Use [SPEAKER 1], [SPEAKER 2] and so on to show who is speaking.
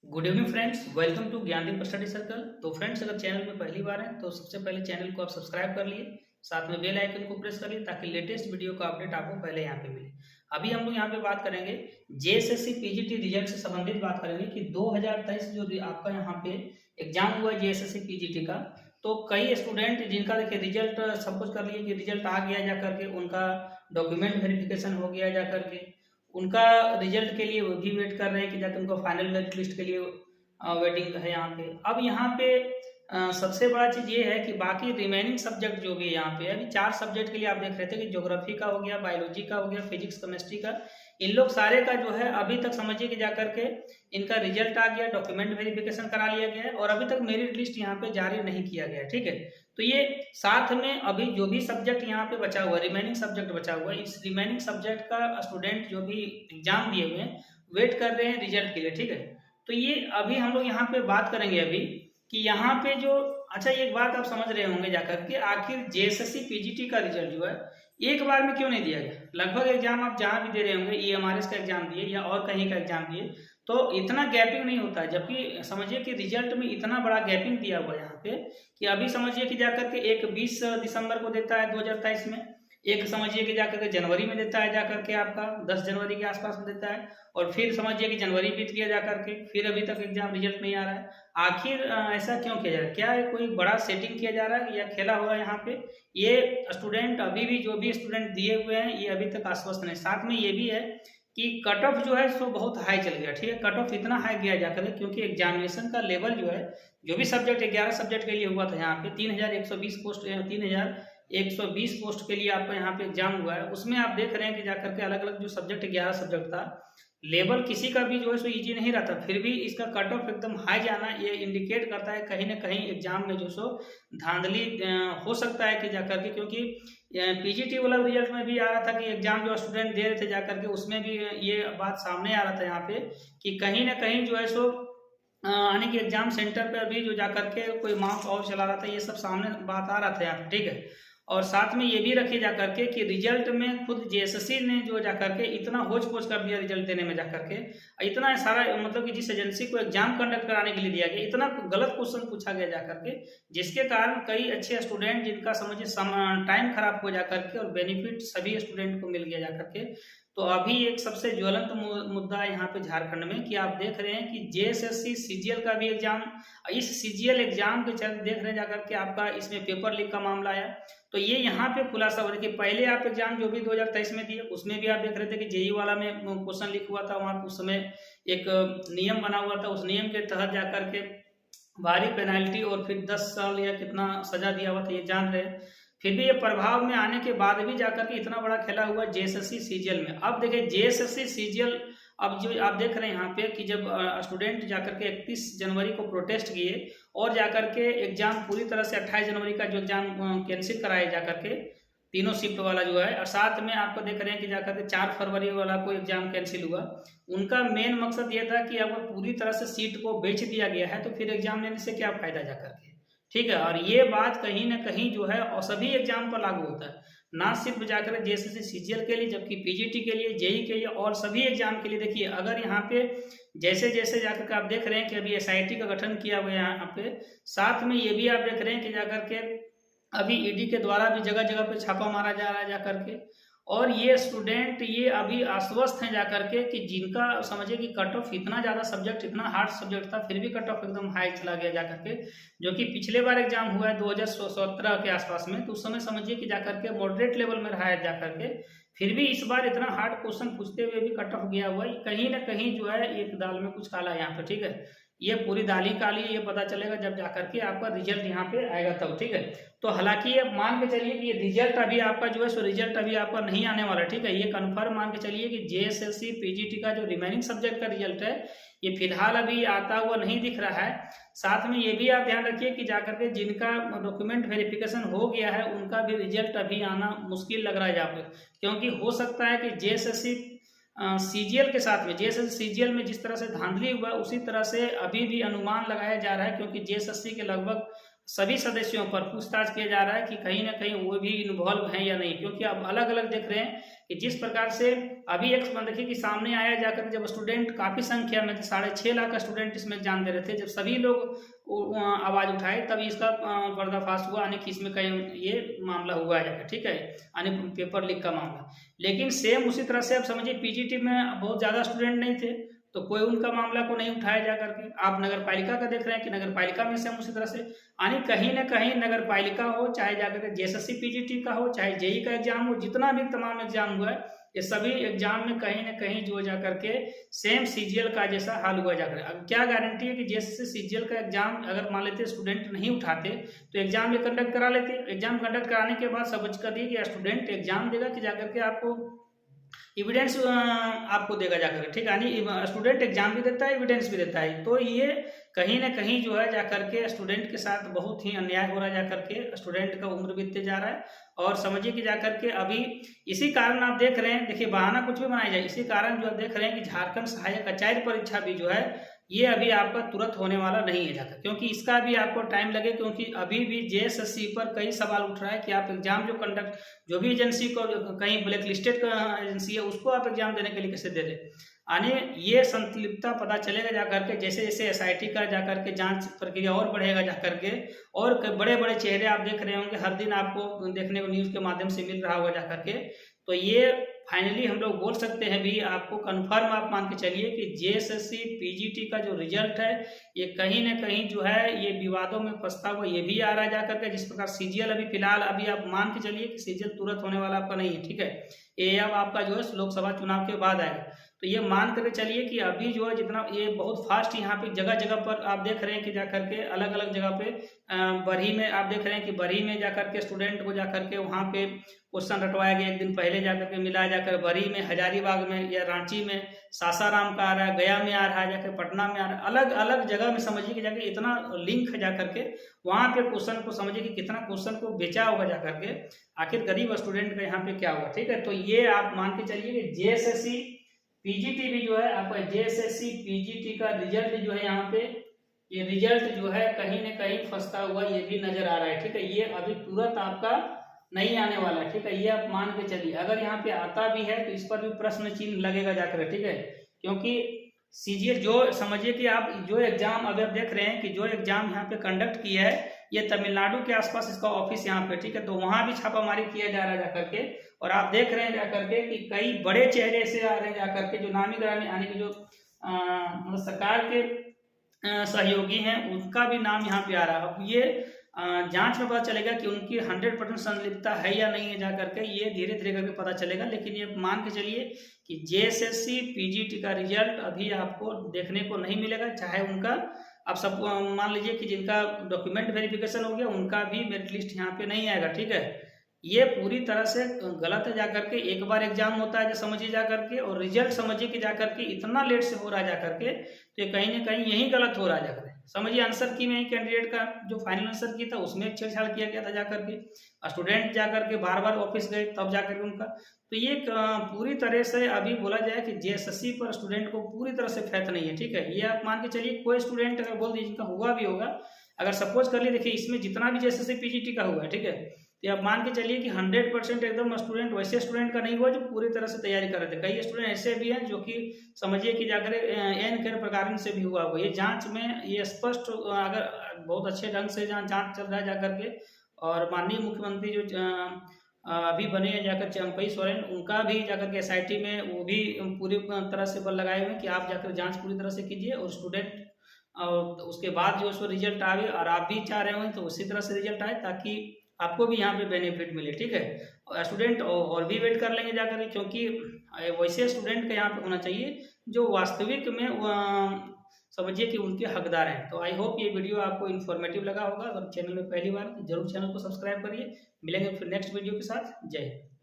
[SPEAKER 1] Good evening friends, welcome to Gyandeep study circle. तो friends, अगर channel में पहली बार है तो सबसे पहले चैनल को आप सब्सक्राइब कर लिए, साथ में बेल आइकन को प्रेस कर लिए ताकि लेटेस्ट वीडियो का अपडेट आपको पहले यहाँ पे मिले। अभी हम लोग यहाँ पे बात करेंगे जेएसएससी पीजीटी रिजल्ट से संबंधित बात करेंगे कि 2023 जो आपका यहाँ पे एग्जाम हुआ है जेएसएससी पीजीटी का। तो कई स्टूडेंट जिनका देखिए रिजल्ट सब कुछ कर लिए कि रिजल्ट आ गया जा करके, उनका डॉक्यूमेंट वेरिफिकेशन हो गया जा करके, उनका रिजल्ट के लिए वो भी वेट कर रहे हैं कि जाके उनको फाइनल मेरिट लिस्ट के लिए वेटिंग है यहाँ पे। अब यहाँ पे सबसे बड़ा चीज़ ये है कि बाकी रिमेनिंग सब्जेक्ट जो भी यहाँ पे है, अभी 4 सब्जेक्ट के लिए आप देख रहे थे कि ज्योग्राफी का हो गया, बायोलॉजी का हो गया, फिजिक्स केमिस्ट्री का, इन लोग सारे का जो है अभी तक समझिए कि जाकर के इनका रिजल्ट आ गया, डॉक्यूमेंट वेरिफिकेशन करा लिया गया है और अभी तक मेरिट लिस्ट यहाँ पे जारी नहीं किया गया है। ठीक है, तो ये साथ में अभी जो भी सब्जेक्ट यहाँ पे बचा हुआ है, रिमेनिंग सब्जेक्ट बचा हुआ है, इस रिमेनिंग सब्जेक्ट का स्टूडेंट जो भी एग्जाम दिए हुए हैं वेट कर रहे हैं रिजल्ट के लिए। ठीक है, तो ये अभी हम लोग यहाँ पे बात करेंगे अभी कि यहाँ पे जो अच्छा, एक बात आप समझ रहे होंगे जाकर के, आखिर जेएसएससी पीजीटी का रिजल्ट जो है एक बार में क्यों नहीं दिया गया। लगभग एग्जाम आप जहाँ भी दे रहे होंगे, ईएमआरएस का एग्जाम दिए या और कहीं का एग्जाम दिए, तो इतना गैपिंग नहीं होता है। जबकि समझिए कि रिजल्ट में इतना बड़ा गैपिंग दिया हुआ है यहाँ पे कि अभी समझिए कि जाकर के एक 20 दिसंबर को देता है 2023 में, एक समझिए कि जाकर के जनवरी में देता है, जाकर के आपका 10 जनवरी के आसपास में देता है, और फिर समझिए कि जनवरी बीत गया जाकर के, फिर अभी तक एग्जाम रिजल्ट नहीं आ रहा है। आखिर ऐसा क्यों किया जा रहा है? क्या कोई बड़ा सेटिंग किया जा रहा है या खेला हुआ है यहाँ पे? ये स्टूडेंट अभी भी जो भी स्टूडेंट दिए हुए हैं ये अभी तक आश्वस्त नहीं। साथ में ये भी है कि कट ऑफ जो है सो बहुत हाई चल गया। ठीक है, कट ऑफ इतना हाई गया जाकर क्योंकि एग्जामिनेशन का लेवल जो है, जो भी सब्जेक्ट 11 सब्जेक्ट के लिए हुआ था यहाँ पे 3120 पोस्ट, 3120 पोस्ट के लिए आपका यहाँ पे एग्जाम हुआ है, उसमें आप देख रहे हैं कि जाकर के अलग अलग जो सब्जेक्ट 11 सब्जेक्ट था, लेवल किसी का भी जो है सो इजी नहीं रहता, फिर भी इसका कट ऑफ एकदम हाई जाना ये इंडिकेट करता है कहीं ना कहीं एग्जाम में जो सो धांधली हो सकता है कि जाकर के, क्योंकि पीजीटी वाला रिजल्ट में भी आ रहा था कि एग्जाम जो स्टूडेंट दे रहे थे जाकर के, उसमें भी ये बात सामने आ रहा था यहाँ पे कि कहीं ना कहीं जो है सो यानी कि एग्जाम सेंटर पर भी जो जाकर के कोई मार्क्स और चला रहा था, ये सब सामने बात आ रहा था यहाँ पे। ठीक है, और साथ में ये भी रखे जाकर के कि रिजल्ट में खुद जेएसएससी ने जो जाकर के इतना होच पोच कर दिया रिजल्ट देने में जाकर के, इतना सारा मतलब कि जिस एजेंसी को एग्जाम कंडक्ट कराने के लिए दिया गया, इतना गलत क्वेश्चन पूछा गया जाकर के, जिसके कारण कई अच्छे स्टूडेंट जिनका समझिए टाइम खराब हो जाकर के और बेनिफिट सभी स्टूडेंट को मिल गया जाकर के। तो अभी एक सबसे ज्वलंत मुद्दा है यहाँ पे झारखंड में कि आप देख रहे हैं कि जेएसएससी सीजीएल का भी एग्जाम, इस सीजीएल एग्जाम के चलते देख रहे हैं जाकर के आपका इसमें पेपर लीक का मामला आया। तो ये यहाँ पे खुलासा हो रहा है कि पहले आप एग्जाम जो भी 2023 में दिए उसमें भी आप देख रहे थे कि जेई वाला में क्वेश्चन लीक हुआ था, वहाँ उस समय एक नियम बना हुआ था, उस नियम के तहत जाकर के भारी पेनाल्टी और फिर 10 साल या कितना सजा दिया हुआ था, ये जान रहे हैं। फिर भी ये प्रभाव में आने के बाद भी जाकर के इतना बड़ा खेला हुआ जेएसएससी सीजीएल में। अब देखिए जेएसएससी सीजीएल, अब जो आप देख रहे हैं यहाँ पे कि जब स्टूडेंट जाकर के 31 जनवरी को प्रोटेस्ट किए और जाकर के एग्जाम पूरी तरह से 28 जनवरी का जो एग्जाम कैंसिल कराए जाकर के, तीनों शिफ्ट वाला जो है, और साथ में आपको देख रहे हैं कि जाकर के 4 फरवरी वाला को एग्जाम कैंसिल हुआ। उनका मेन मकसद ये था कि अगर पूरी तरह से सीट को बेच दिया गया है तो फिर एग्जाम लेने से क्या फायदा जाकर के। ठीक है, और ये बात कहीं ना कहीं जो है और सभी एग्जाम पर लागू होता है, ना सिर्फ जाकर जेएसएससी सीजीएल के लिए, जबकि पीजीटी के लिए, जेई के लिए और सभी एग्जाम के लिए। देखिए अगर यहाँ पे जैसे जैसे जाकर के आप देख रहे हैं कि अभी एसआईटी का गठन किया हुआ है यहाँ पे, साथ में ये भी आप देख रहे हैं कि जाकर के अभी ईडी के द्वारा भी जगह जगह पे छापा मारा जा रहा है जाकर के, और ये स्टूडेंट ये अभी आश्वस्त हैं जाकर के कि जिनका समझिए कि कट ऑफ इतना ज़्यादा सब्जेक्ट, इतना हार्ड सब्जेक्ट था, फिर भी कट ऑफ एकदम हाई चला गया जाकर के, जो कि पिछले बार एग्जाम हुआ है 2017 के आसपास में, तो उस समय समझिए कि जाकर के मॉडरेट लेवल में रहा है जाकर के, फिर भी इस बार इतना हार्ड क्वेश्चन पूछते हुए भी कट ऑफ गया हुआ है। कहीं ना कहीं जो है एक दाल में कुछ काला है यहाँ पे। ठीक है, ये पूरी दाल ही काली है, ये पता चलेगा जब जाकर के आपका रिजल्ट यहाँ पे आएगा तब। ठीक है, तो हालांकि ये मान के चलिए कि ये रिजल्ट अभी आपका जो है सो रिजल्ट अभी आपका नहीं आने वाला। ठीक है, ये कन्फर्म मान के चलिए कि जेएसएससी पीजीटी का जो रिमेनिंग सब्जेक्ट का रिजल्ट है ये फिलहाल अभी आता हुआ नहीं दिख रहा है। साथ में ये भी आप ध्यान रखिए कि जाकर के जिनका डॉक्यूमेंट वेरिफिकेशन हो गया है उनका भी रिजल्ट अभी आना मुश्किल लग रहा है यहाँ पे, क्योंकि हो सकता है कि जेएसएससी सीजीएल के साथ में, जेएसएससी सीजीएल में जिस तरह से धांधली हुआ उसी तरह से अभी भी अनुमान लगाया जा रहा है, क्योंकि जेएसएससी के लगभग सभी सदस्यों पर पूछताछ किया जा रहा है कि कहीं ना कहीं वो भी इन्वॉल्व हैं या नहीं, क्योंकि अब अलग अलग देख रहे हैं कि जिस प्रकार से अभी एक देखिए कि सामने आया जाकर जब स्टूडेंट काफ़ी संख्या में थे, 6.5 लाख का स्टूडेंट इसमें एग्जाम दे रहे थे, जब सभी लोग आवाज़ उठाए तभी इसका पर्दाफाश हुआ, यानी कि इसमें कहीं ये मामला हुआ जाकर, ठीक है, यानी पेपर लीक का मामला। लेकिन सेम उसी तरह से आप समझिए पीजीटी में बहुत ज़्यादा स्टूडेंट नहीं थे तो कोई उनका मामला को नहीं उठाया जा करके। आप नगर पालिका का देख रहे हैं कि नगर पालिका में से हम उसी तरह से, यानी कहीं ना कहीं नगर पालिका हो, चाहे जाकर के जेएसएससी पीजीटी का हो, चाहे जेई का एग्जाम हो, जितना भी तमाम एग्जाम हुआ है, ये सभी एग्जाम में कहीं ना कहीं जो जा करके सेम सीजीएल का जैसा हाल हुआ जाकर। अब क्या गारंटी है कि जैसे सीजीएल का एग्जाम अगर मान लेते स्टूडेंट नहीं उठाते तो एग्जाम ये कंडक्ट करा लेते। एग्जाम कंडक्ट कराने के बाद समझ कर दिए कि स्टूडेंट एग्जाम देगा कि जाकर के आपको एविडेंस आपको देगा जाकर, ठीक है, यानी स्टूडेंट एग्जाम भी देता है, एविडेंस भी देता है। तो ये कहीं ना कहीं जो है जाकर के स्टूडेंट के साथ बहुत ही अन्याय हो रहा है, जाकर के स्टूडेंट का उम्र बीतते जा रहा है। और समझिए कि जाकर के अभी इसी कारण आप देख रहे हैं, देखिए बहाना कुछ भी बनाया जाए, इसी कारण जो आप देख रहे हैं कि झारखंड सहायक आचार्य परीक्षा भी जो है ये अभी आपका तुरंत होने वाला नहीं है जाकर, क्योंकि इसका भी आपको टाइम लगे, क्योंकि अभी भी जेएसएससी पर कई सवाल उठ रहा है कि आप एग्जाम जो कंडक्ट, जो भी एजेंसी को कहीं ब्लैक लिस्टेड एजेंसी है उसको आप एग्जाम देने के लिए कैसे दे रहे, यानी ये संतृप्तता पता चलेगा जाकर के, जैसे जैसे एसआईटी का जाकर के जांच प्रक्रिया और बढ़ेगा जाकर के, और बड़े बड़े चेहरे आप देख रहे होंगे, हर दिन आपको देखने को न्यूज़ के माध्यम से मिल रहा होगा जाकर के। तो ये फाइनली हम लोग बोल सकते हैं भी, आपको कंफर्म आप मान के चलिए कि जेएसएससी पीजीटी का जो रिजल्ट है ये कहीं ना कहीं जो है ये विवादों में फंसता हुआ ये भी आ रहा है जाकर के। जिस प्रकार सीजीएल अभी फिलहाल अभी आप मान के चलिए कि सीजीएल तुरंत होने वाला आपका नहीं है, ठीक है, ये अब आपका जो है लोकसभा चुनाव के बाद आएगा। तो ये मान करके चलिए कि अभी जो है जितना ये बहुत फास्ट यहाँ पे जगह जगह पर आप देख रहे हैं कि जाकर के अलग अलग जगह पे बरही में आप देख रहे हैं कि बरही में जाकर के स्टूडेंट को जाकर के वहाँ पे क्वेश्चन रटवाया गया, एक दिन पहले जाकर के मिलाया जाकर, बरही में, हजारीबाग में या रांची में, सासाराम का आ रहा है, गया में आ रहा है, जाकर पटना में आ रहा है, अलग अलग जगह में समझिए कि जाकर इतना लिंक है जाकर के वहाँ पे क्वेश्चन को समझिए कि कितना क्वेश्चन को बेचा होगा जाकर के, आखिर गरीब स्टूडेंट का यहाँ पे क्या हुआ, ठीक है। तो ये आप मान के चलिए कि जेएसएससी पीजीटी भी जो है आपका जेएसएससी पीजीटी का रिजल्ट जो है यहाँ पे ये रिजल्ट जो है कहीं ना कहीं फंसता हुआ ये भी नजर आ रहा है, ठीक है। ये अभी तुरंत आपका नहीं आने वाला है, ठीक है, ये आप मान के चलिए। अगर यहाँ पे आता भी है तो इस पर भी प्रश्न चिन्ह लगेगा जाकर, ठीक है, क्योंकि सीजीएल जो समझिए कि आप जो एग्जाम अभी आप देख रहे हैं कि जो एग्जाम यहाँ पे कंडक्ट किया है ये तमिलनाडु के आसपास इसका ऑफिस यहाँ पे, ठीक है, तो वहां भी छापामारी किया जा रहा है जाकर के। और आप देख रहे हैं जाकर के कि कई बड़े चेहरे से आ रहे हैं जाकर के, जो नामी गिरामी यानी कि जो मतलब सरकार के सहयोगी हैं उनका भी नाम यहाँ पे आ रहा है। अब ये जांच में पता चलेगा कि उनकी 100% संलिप्तता है या नहीं है जाकर के, ये धीरे धीरे करके पता चलेगा। लेकिन ये मान के चलिए कि जेएसएससी पीजीटी का रिजल्ट अभी आपको देखने को नहीं मिलेगा, चाहे उनका आप सब मान लीजिए कि जिनका डॉक्यूमेंट वेरिफिकेशन हो गया उनका भी मेरिट लिस्ट यहाँ पे नहीं आएगा, ठीक है। ये पूरी तरह से गलत है जाकर के। एक बार एग्जाम होता है जो समझिए जाकर के, और रिजल्ट समझिए कि जाकर के इतना लेट से हो रहा है जाकर के, तो ये कहीं ना कहीं यही गलत हो रहा है जाकर। समझिए आंसर की में कैंडिडेट का जो फाइनल आंसर की था उसमें छेड़छाड़ किया गया था जाकर के, स्टूडेंट जाकर के बार बार ऑफिस गए तब जाकर के उनका, तो ये पूरी तरह से अभी बोला जाए कि जेएसएससी पर स्टूडेंट को पूरी तरह से फेथ नहीं है, ठीक है। ये आप मान के चलिए कोई स्टूडेंट अगर बोल दीजिए जिनका हुआ भी होगा, अगर सपोज कर लिए देखिए इसमें जितना भी जेएसएससी पीजीटी का हुआ है, ठीक है, तो आप मान के चलिए कि 100% एकदम स्टूडेंट वैसे स्टूडेंट का नहीं हुआ जो पूरी तरह से तैयारी कर रहे थे। कई स्टूडेंट ऐसे भी हैं जो कि समझिए कि जाकर एन केयर प्रकार से भी हुआ हुआ। ये जांच में ये स्पष्ट अगर बहुत अच्छे ढंग से जांच चल रहा है जाकर के, और माननीय मुख्यमंत्री जो अभी बने हैं जाकर चंपई सोरेन, उनका भी जाकर के एसआईटी में वो भी पूरी तरह से बल लगाए हुए हैं कि आप जाकर जाँच पूरी तरह से कीजिए, और स्टूडेंट और उसके बाद जो उसको रिजल्ट आवे, और आप भी चाह रहे हो तो उसी तरह से रिजल्ट आए ताकि आपको भी यहाँ पे बेनिफिट मिले, ठीक है। और स्टूडेंट और भी वेट कर लेंगे जाकर, क्योंकि वैसे स्टूडेंट का यहाँ पे होना चाहिए जो वास्तविक में समझिए कि उनके हकदार हैं। तो आई होप ये वीडियो आपको इन्फॉर्मेटिव लगा होगा। अगर चैनल में पहली बार जरूर चैनल को सब्सक्राइब करिए। मिलेंगे फिर नेक्स्ट वीडियो के साथ। जय हिंद।